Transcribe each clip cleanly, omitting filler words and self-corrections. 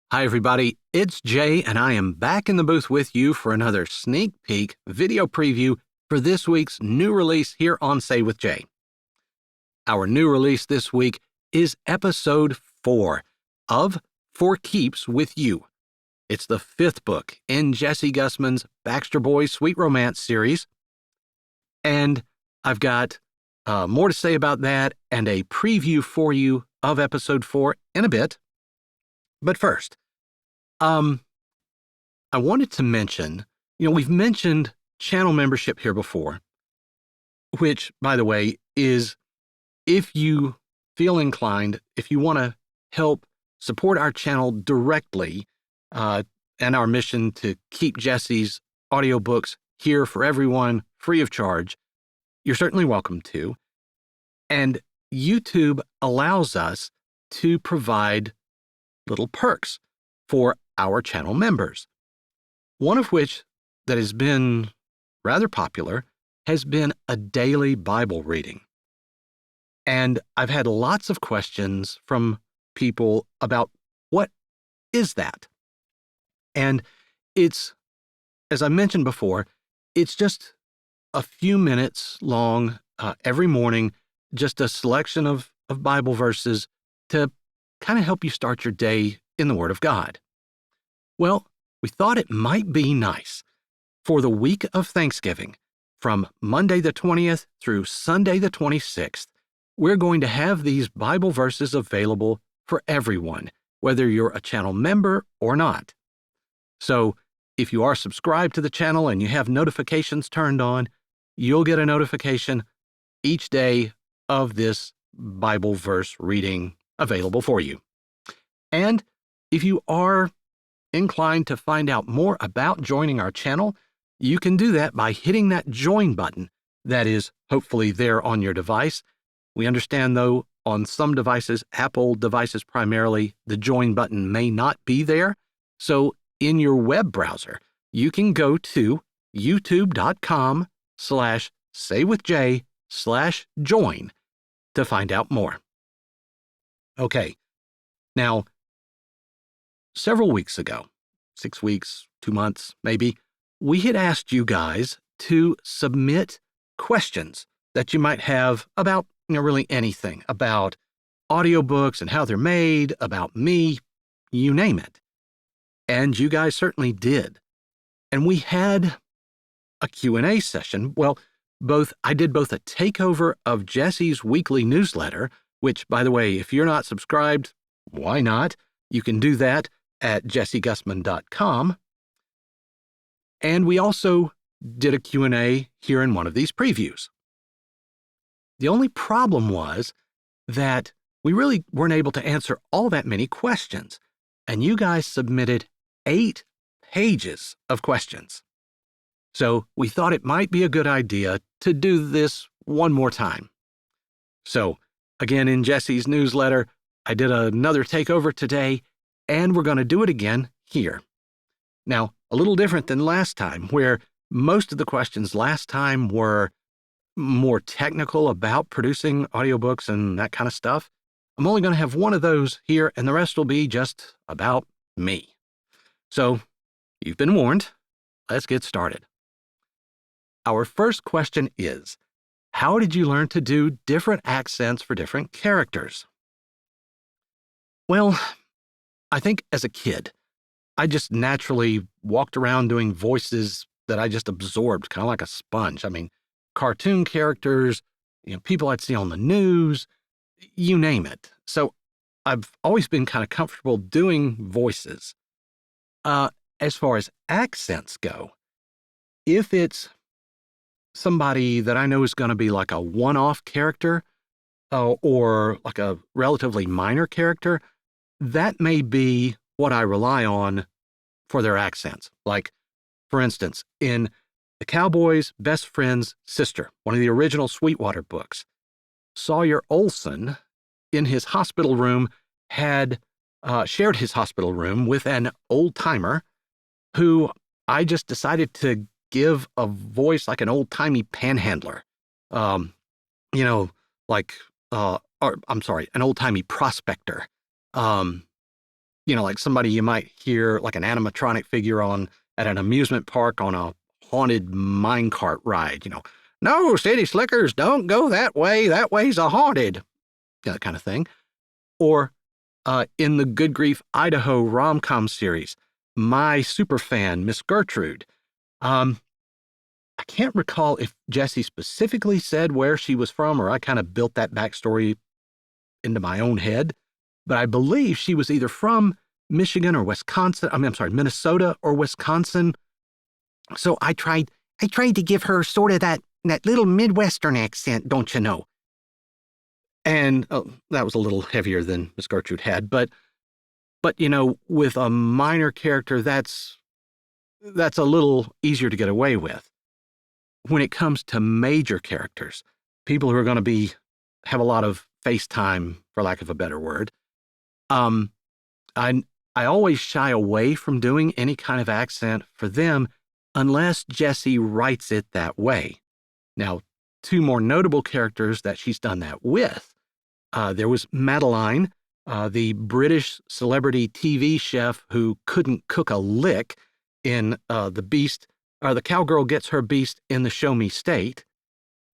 Hi, everybody. It's Jay, and I am back in the booth with you for another sneak peek video preview for this week's new release here on Say with Jay. Our new release this week is episode 4 of For Keeps with You. It's the 5th book in Jessie Gussman's Baxter Boys Sweet Romance series, and I've got more to say about that and a preview for you of episode 4 in a bit. But first, I wanted to mention, we've mentioned channel membership here before, which, by the way, is if you feel inclined, if you want to help support our channel directly and our mission to keep Jessie's audiobooks here for everyone free of charge, you're certainly welcome to. And YouTube allows us to provide little perks for our channel members. One of which that has been rather popular has been a daily Bible reading. And I've had lots of questions from people about what is that? And it's, as I mentioned before, it's just a few minutes long every morning, just a selection of Bible verses to kind of help you start your day in the Word of God. Well, we thought it might be nice for the week of Thanksgiving, from Monday the 20th through Sunday the 26th, we're going to have these Bible verses available for everyone, whether you're a channel member or not. So, if you are subscribed to the channel and you have notifications turned on, you'll get a notification each day of this Bible verse reading available for you. And if you are inclined to find out more about joining our channel, you can do that by hitting that join button that is hopefully there on your device. We understand, though, on some devices, Apple devices primarily, the join button may not be there. So in your web browser, you can go to youtube.com/saywithjay/join to find out more. Okay, now, several weeks ago, 6 weeks, 2 months maybe, we had asked you guys to submit questions that you might have about, really anything, about audiobooks and how they're made, about me, you name it. And you guys certainly did. And we had a Q&A session. Well, I did both a takeover of Jessie's weekly newsletter, which, by the way, if you're not subscribed, why not? You can do that at jessiegussman.com. And we also did a Q&A here in one of these previews. The only problem was that we really weren't able to answer all that many questions, and you guys submitted 8 pages of questions. So we thought it might be a good idea to do this one more time. So, again, in Jessie's newsletter, I did another takeover today, and we're going to do it again here. Now, a little different than last time, where most of the questions last time were more technical about producing audiobooks and that kind of stuff. I'm only going to have one of those here, and the rest will be just about me. So, you've been warned. Let's get started. Our first question is, how did you learn to do different accents for different characters? Well, I think as a kid, I just naturally walked around doing voices that I just absorbed, kind of like a sponge. I mean, cartoon characters, people I'd see on the news, you name it. So I've always been kind of comfortable doing voices. As far as accents go, if it's somebody that I know is going to be like a one-off character or like a relatively minor character, that may be what I rely on for their accents. Like, for instance, in The Cowboy's Best Friend's Sister, one of the original Sweetwater books, Sawyer Olson, in his hospital room, had shared his hospital room with an old-timer who I just decided to give a voice like an old-timey panhandler. An old-timey prospector. like somebody you might hear, like an animatronic figure on at an amusement park on a haunted minecart ride. No, city slickers, don't go that way. That way's a haunted, that kind of thing. Or in the Good Grief Idaho rom-com series, my superfan, Miss Gertrude. I can't recall if Jessie specifically said where she was from, or I kind of built that backstory into my own head, but I believe she was either from Michigan or Wisconsin. I'm sorry, Minnesota or Wisconsin. So I tried to give her sort of that little Midwestern accent, don't you know? And that was a little heavier than Miss Gertrude had, but with a minor character, that's a little easier to get away with. When it comes to major characters, people who are going to have a lot of face time, for lack of a better word, I always shy away from doing any kind of accent for them unless Jessie writes it that way. Now, two more notable characters that she's done that with. There was Madeline, the British celebrity TV chef who couldn't cook a lick in The Cowgirl Gets Her Beast in the Show Me State,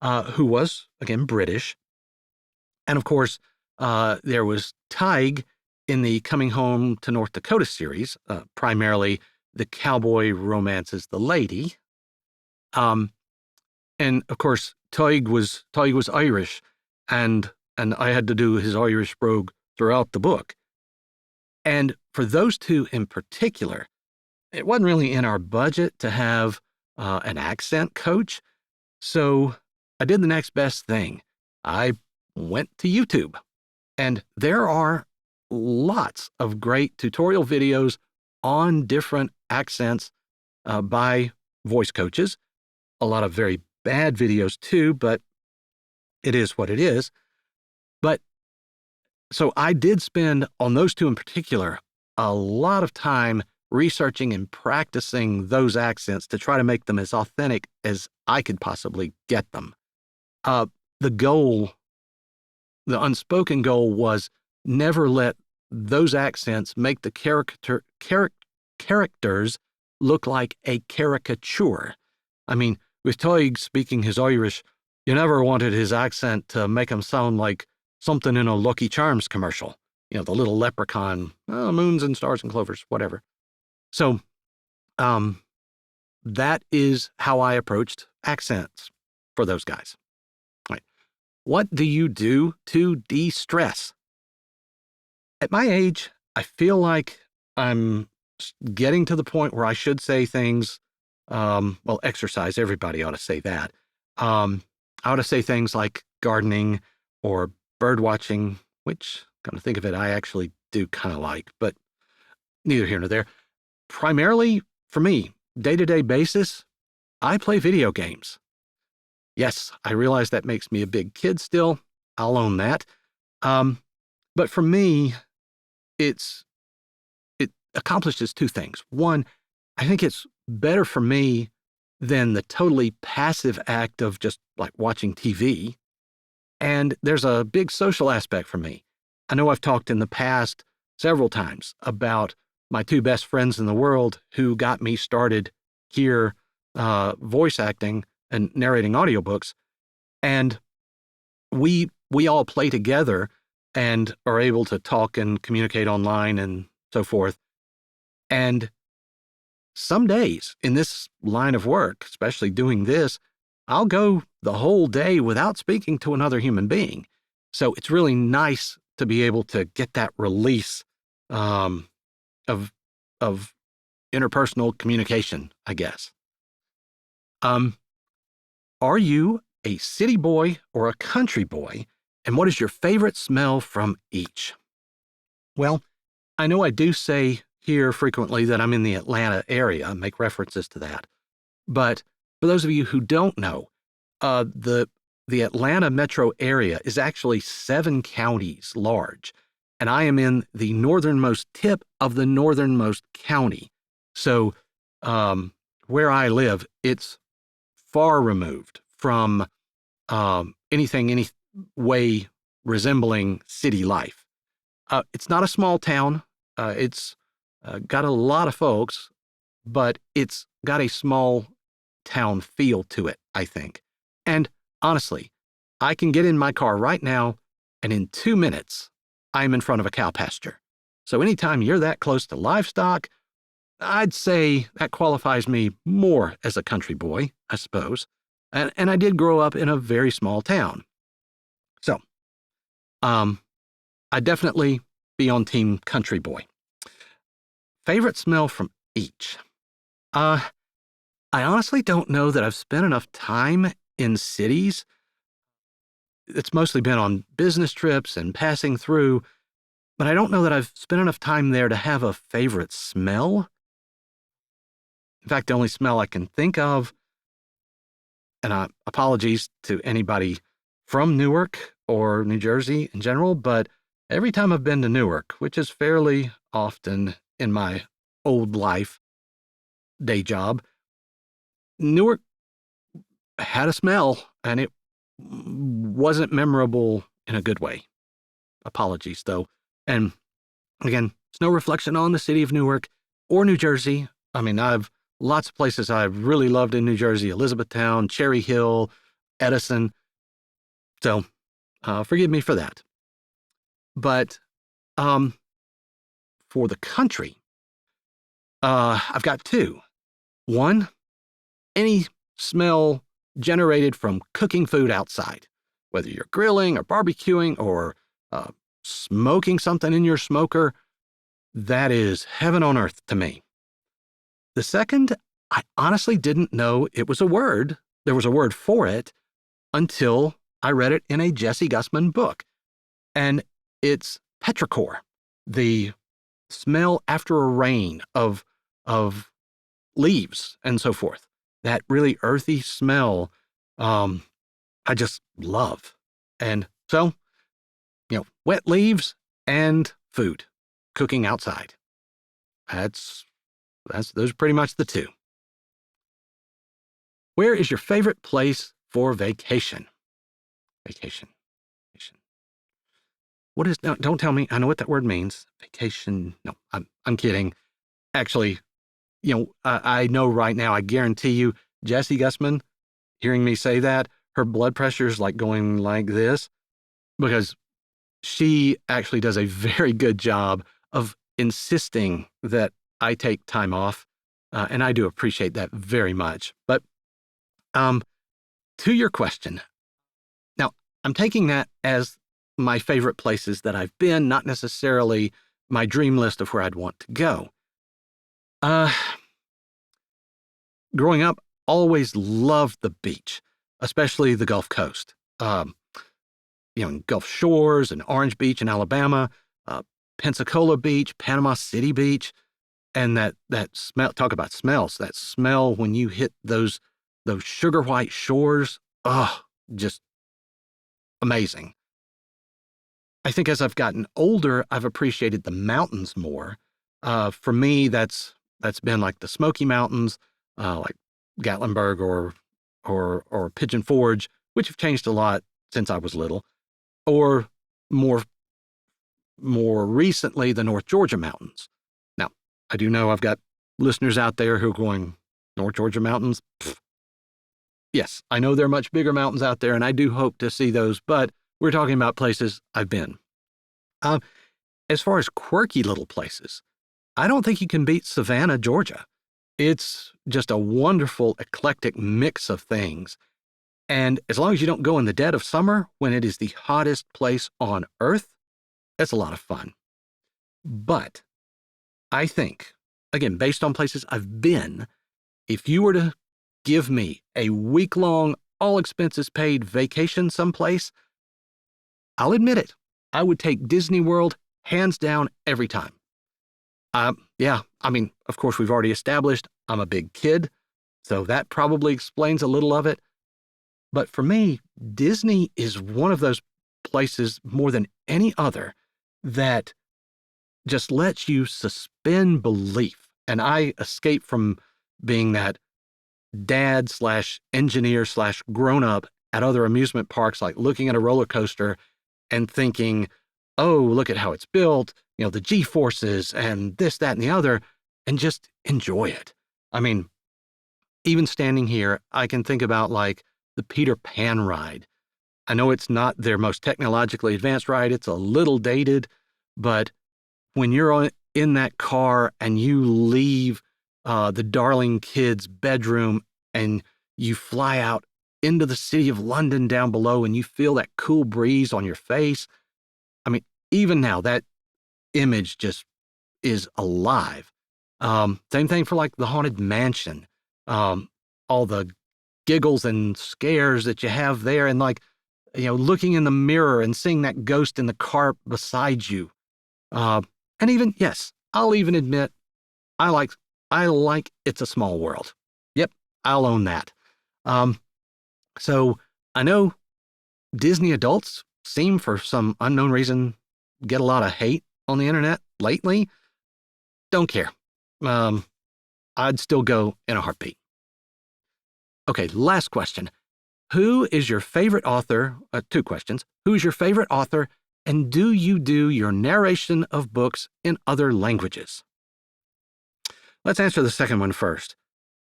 who was, again, British. And of course, there was Tig in the Coming Home to North Dakota series, primarily The Cowboy Romances the Lady. And of course, Tig was Irish, and I had to do his Irish brogue throughout the book. And for those two in particular, it wasn't really in our budget to have an accent coach, so I did the next best thing. I went to YouTube, and there are lots of great tutorial videos on different accents by voice coaches. A lot of very bad videos too, but it is what it is. But so I did spend, on those two in particular, a lot of time researching and practicing those accents to try to make them as authentic as I could possibly get them. The unspoken goal was never let those accents make the characters look like a caricature. I mean, with Tig speaking his Irish, you never wanted his accent to make him sound like something in a Lucky Charms commercial. The little leprechaun, moons and stars and clovers, whatever. So, that is how I approached accents for those guys. All right. What do you do to de-stress? At my age, I feel like I'm getting to the point where I should say things, exercise, everybody ought to say that. I ought to say things like gardening or bird watching, which, come to think of it, I actually do kind of like, but neither here nor there. Primarily, for me, day-to-day basis, I play video games. Yes, I realize that makes me a big kid still. I'll own that. But for me, it accomplishes two things. One, I think it's better for me than the totally passive act of just like watching TV. And there's a big social aspect for me. I know I've talked in the past several times about my two best friends in the world who got me started here voice acting and narrating audiobooks. And we all play together and are able to talk and communicate online and so forth. And some days in this line of work, especially doing this, I'll go the whole day without speaking to another human being. So it's really nice to be able to get that release of interpersonal communication, I guess. Are you a city boy or a country boy, and what is your favorite smell from each? Well, I know I do say here frequently that I'm in the Atlanta area, make references to that. But for those of you who don't know, the Atlanta metro area is actually 7 counties large, and I am in the northernmost tip of the northernmost county. So where I live, it's far removed from anything any way resembling city life. It's not a small town. It's got a lot of folks, but it's got a small town feel to it, I think. And honestly, I can get in my car right now, and in 2 minutes, I'm in front of a cow pasture. So anytime you're that close to livestock, I'd say that qualifies me more as a country boy, I suppose. And I did grow up in a very small town. So, I'd definitely be on team country boy. Favorite smell from each? I honestly don't know that I've spent enough time in cities. It's mostly been on business trips and passing through, but I don't know that I've spent enough time there to have a favorite smell. In fact, the only smell I can think of, and apologies to anybody from Newark or New Jersey in general, but every time I've been to Newark, which is fairly often in my old life, day job, Newark had a smell, and it wasn't memorable in a good way. Apologies, though. And again, it's no reflection on the city of Newark or New Jersey. I mean, I've lots of places I've really loved in New Jersey: Elizabethtown, Cherry Hill, Edison. So forgive me for that. But for the country, I've got two. One, any smell generated from cooking food outside, whether you're grilling or barbecuing or smoking something in your smoker, that is heaven on earth to me. The second, I honestly didn't know it was a word. There was a word for it until I read it in a Jessie Gussman book. And it's petrichor, the smell after a rain of leaves and so forth. That really earthy smell, I just love. And so, wet leaves and food, cooking outside. Those are pretty much the two. Where is your favorite place for vacation? Vacation. What is? No, don't tell me. I know what that word means. Vacation. No, I'm kidding. Actually, I know right now. I guarantee you, Jessie Gussman, hearing me say that, her blood pressure is like going like this, because she actually does a very good job of insisting that I take time off, and I do appreciate that very much. But to your question, now I'm taking that as my favorite places that I've been, not necessarily my dream list of where I'd want to go. Growing up, always loved the beach, especially the Gulf Coast. Gulf Shores and Orange Beach in Alabama, Pensacola Beach, Panama City Beach, and that smell. Talk about smells. That smell when you hit those sugar white shores. Oh, just amazing. I think as I've gotten older, I've appreciated the mountains more. For me, that's been like the Smoky Mountains, like Gatlinburg or Pigeon Forge, which have changed a lot since I was little, or more recently, the North Georgia Mountains. Now, I do know I've got listeners out there who are going, North Georgia Mountains? Pfft. Yes, I know there are much bigger mountains out there, and I do hope to see those, but we're talking about places I've been. As far as quirky little places, I don't think you can beat Savannah, Georgia. It's just a wonderful, eclectic mix of things. And as long as you don't go in the dead of summer, when it is the hottest place on earth, that's a lot of fun. But I think, again, based on places I've been, if you were to give me a week-long, all-expenses-paid vacation someplace, I'll admit it, I would take Disney World hands down every time. Of course, we've already established I'm a big kid, so that probably explains a little of it. But for me, Disney is one of those places more than any other that just lets you suspend belief. And I escape from being that dad/engineer/grown-up at other amusement parks, like looking at a roller coaster and thinking, oh, look at how it's built. the G-forces and this, that, and the other, and just enjoy it. I mean, even standing here, I can think about like the Peter Pan ride. I know it's not their most technologically advanced ride. It's a little dated, but when you're in that car and you leave the darling kid's bedroom and you fly out into the city of London down below and you feel that cool breeze on your face, I mean, even now, that image just is alive. Same thing for like the Haunted Mansion. All the giggles and scares that you have there, and like, looking in the mirror and seeing that ghost in the car beside you. And even, yes, I'll even admit, I like It's a Small World. Yep, I'll own that. So I know Disney adults seem, for some unknown reason, get a lot of hate on the internet lately. Don't care. I'd still go in a heartbeat. Okay, last question. Who is your favorite author? 2 questions. Who is your favorite author, and do you do your narration of books in other languages? Let's answer the second one first.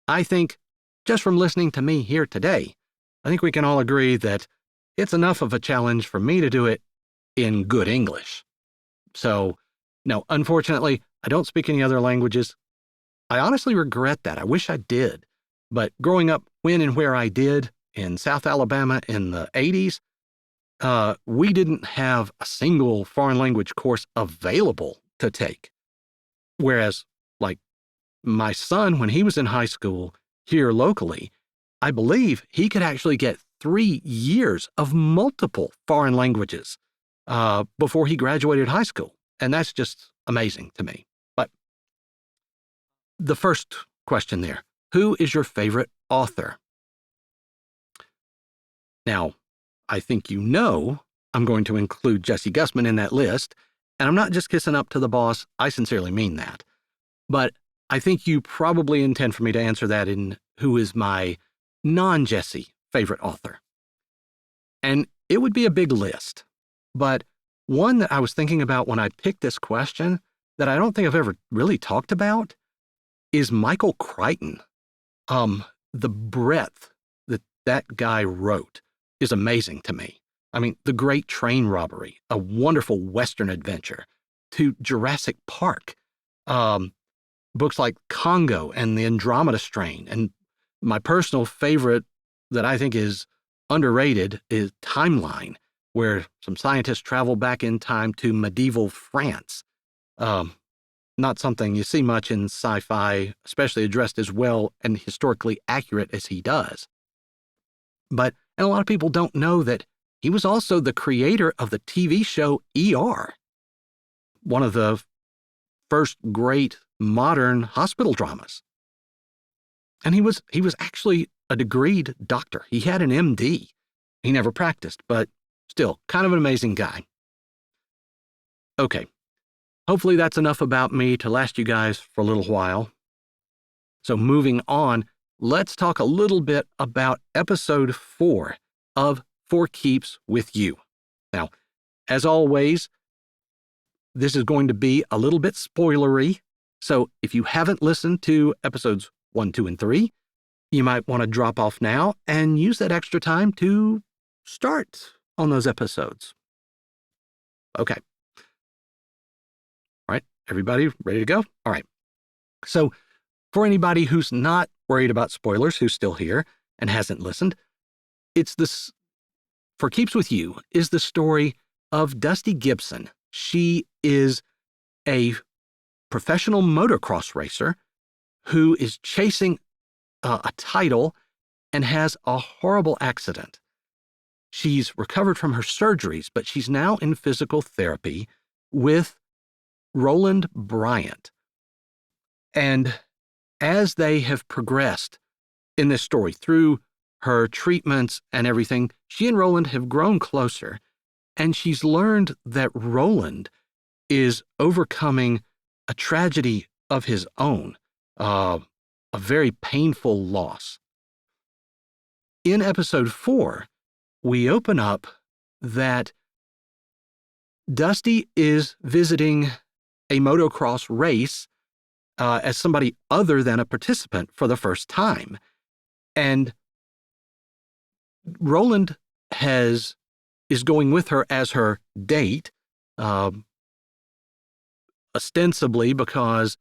I think, just from listening to me here today, I think we can all agree that it's enough of a challenge for me to do it in good English. So, no, unfortunately, I don't speak any other languages. I honestly regret that. I wish I did. But growing up when and where I did, in South Alabama in the 80s, we didn't have a single foreign language course available to take. Whereas, like, my son, when he was in high school here locally, I believe he could actually get 3 years of multiple foreign languages before he graduated high school. And that's just amazing to me. But the first question there, who is your favorite author? Now, I think I'm going to include Jessie Gussman in that list, and I'm not just kissing up to the boss. I sincerely mean that. But I think you probably intend for me to answer that in who is my non-Jessie favorite author. And it would be a big list, but one that I was thinking about when I picked this question that I don't think I've ever really talked about is Michael Crichton. The breadth that guy wrote is amazing to me. I mean, The Great Train Robbery, a wonderful Western adventure, to Jurassic Park, books like Congo and The Andromeda Strain, and my personal favorite that I think is underrated is Timeline, where some scientists travel back in time to medieval France. Not something you see much in sci-fi, especially addressed as well and historically accurate as he does. And a lot of people don't know that he was also the creator of the TV show ER, one of the first great modern hospital dramas. And he was actually a degreed doctor. He had an MD. He never practiced, but still, kind of an amazing guy. Okay, hopefully that's enough about me to last you guys for a little while. So moving on, let's talk a little bit about episode 4 of For Keeps with You. Now, as always, this is going to be a little bit spoilery, so if you haven't listened to episodes 1, 2, and 3, you might want to drop off now and use that extra time to start on those episodes. Okay. All right, everybody ready to go? All right. So, for anybody who's not worried about spoilers, who's still here and hasn't listened, it's this, For Keeps with You, is the story of Dusty Gibson. She is a professional motocross racer who is chasing a title and has a horrible accident. She's recovered from her surgeries, but she's now in physical therapy with Roland Bryant. And as they have progressed in this story through her treatments and everything, she and Roland have grown closer, and she's learned that Roland is overcoming a tragedy of his own, a very painful loss. In episode 4, we open up that Dusty is visiting a motocross race as somebody other than a participant for the first time. And Roland is going with her as her date, ostensibly because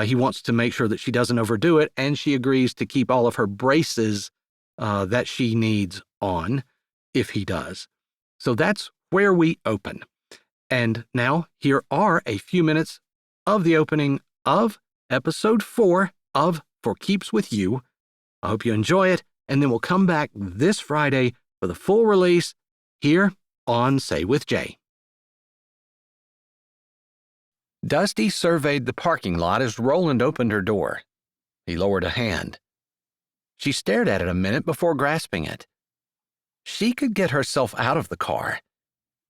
he wants to make sure that she doesn't overdo it, and she agrees to keep all of her braces that she needs on if he does. So that's where we open. And now here are a few minutes of the opening of episode 4 of For Keeps With You. I hope you enjoy it, and then we'll come back this Friday for the full release here on Say With Jay. Dusty surveyed the parking lot as Roland opened her door. He lowered a hand. She stared at it a minute before grasping it. She could get herself out of the car.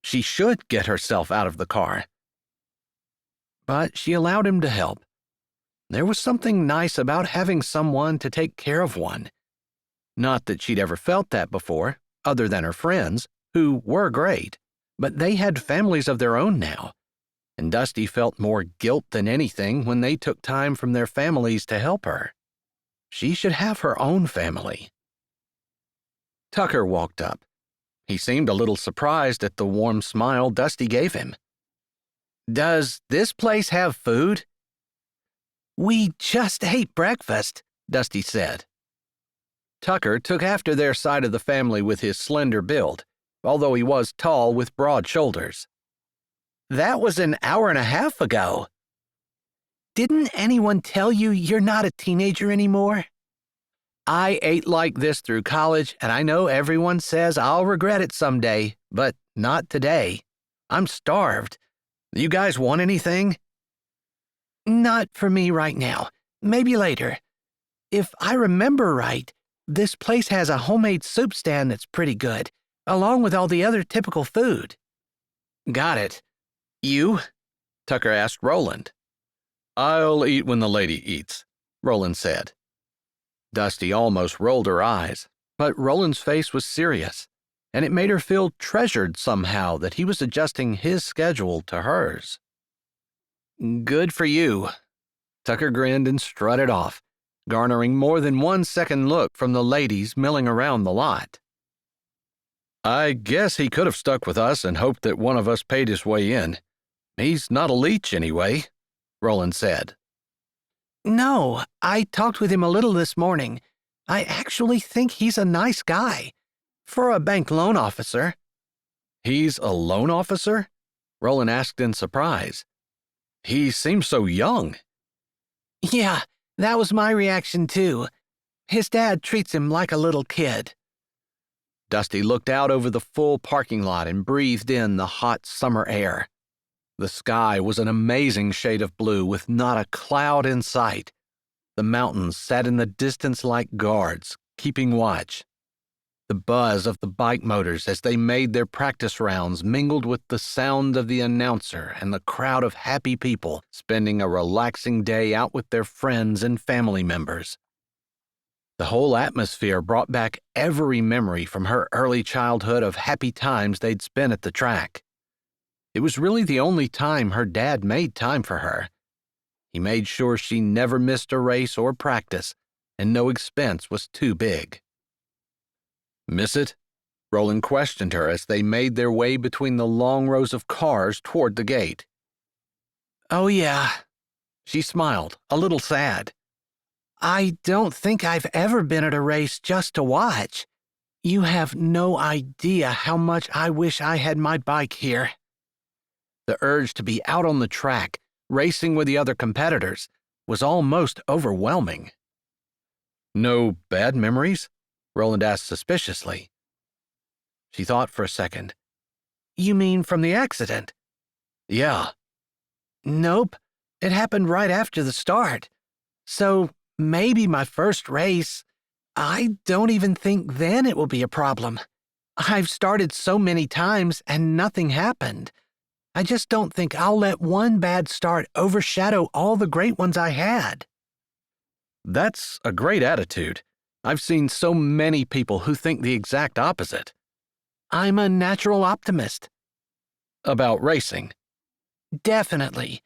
She should get herself out of the car. But she allowed him to help. There was something nice about having someone to take care of one. Not that she'd ever felt that before, other than her friends, who were great, but they had families of their own now, and Dusty felt more guilt than anything when they took time from their families to help her. She should have her own family. Tucker walked up. He seemed a little surprised at the warm smile Dusty gave him. "Does this place have food?" "We just ate breakfast," Dusty said. Tucker took after their side of the family with his slender build, although he was tall with broad shoulders. "That was an hour and a half ago." "Didn't anyone tell you you're not a teenager anymore?" "I ate like this through college, and I know everyone says I'll regret it someday, but not today. I'm starved. You guys want anything?" "Not for me right now. Maybe later. If I remember right, this place has a homemade soup stand that's pretty good, along with all the other typical food." "Got it. You?" Tucker asked Roland. "I'll eat when the lady eats," Roland said. Dusty almost rolled her eyes, but Roland's face was serious, and it made her feel treasured somehow that he was adjusting his schedule to hers. "Good for you." Tucker grinned and strutted off, garnering more than 1 second look from the ladies milling around the lot. "I guess he could have stuck with us and hoped that one of us paid his way in. He's not a leech anyway," Roland said. "No, I talked with him a little this morning. I actually think he's a nice guy. For a bank loan officer." "He's a loan officer?" Roland asked in surprise. "He seems so young." "Yeah, that was my reaction too. His dad treats him like a little kid." Dusty looked out over the full parking lot and breathed in the hot summer air. The sky was an amazing shade of blue with not a cloud in sight. The mountains sat in the distance like guards, keeping watch. The buzz of the bike motors as they made their practice rounds mingled with the sound of the announcer and the crowd of happy people spending a relaxing day out with their friends and family members. The whole atmosphere brought back every memory from her early childhood of happy times they'd spent at the track. It was really the only time her dad made time for her. He made sure she never missed a race or practice, and no expense was too big. "Miss it?" Roland questioned her as they made their way between the long rows of cars toward the gate. "Oh, yeah." She smiled, a little sad. "I don't think I've ever been at a race just to watch. You have no idea how much I wish I had my bike here." The urge to be out on the track, racing with the other competitors, was almost overwhelming. "No bad memories?" Roland asked suspiciously. She thought for a second. "You mean from the accident?" "Yeah." "Nope. It happened right after the start. So maybe my first race. I don't even think then it will be a problem. I've started so many times and nothing happened. I just don't think I'll let one bad start overshadow all the great ones I had." "That's a great attitude. I've seen so many people who think the exact opposite." "I'm a natural optimist." "About racing?" "Definitely.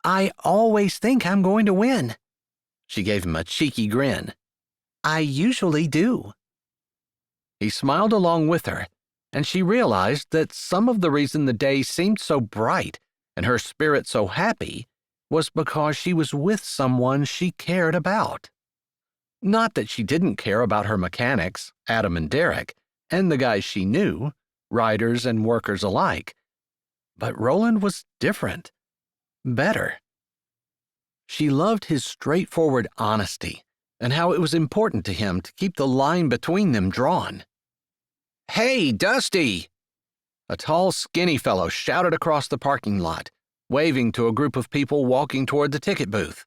I always think I'm going to win. She gave him a cheeky grin. I usually do. He smiled along with her, and she realized that some of the reason the day seemed so bright and her spirit so happy was because she was with someone she cared about. Not that she didn't care about her mechanics, Adam and Derek, and the guys she knew, riders and workers alike. But Roland was different. Better. She loved his straightforward honesty and how it was important to him to keep the line between them drawn. Hey, Dusty! A tall, skinny fellow shouted across the parking lot, waving to a group of people walking toward the ticket booth.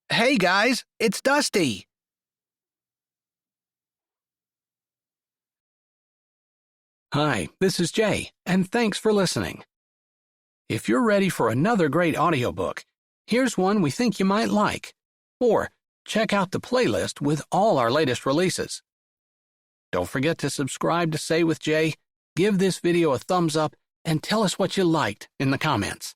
Hey, guys, it's Dusty! Hi, this is Jay, and thanks for listening. If you're ready for another great audiobook, here's one we think you might like. Or check out the playlist with all our latest releases. Don't forget to subscribe to Say with Jay, give this video a thumbs up, and tell us what you liked in the comments.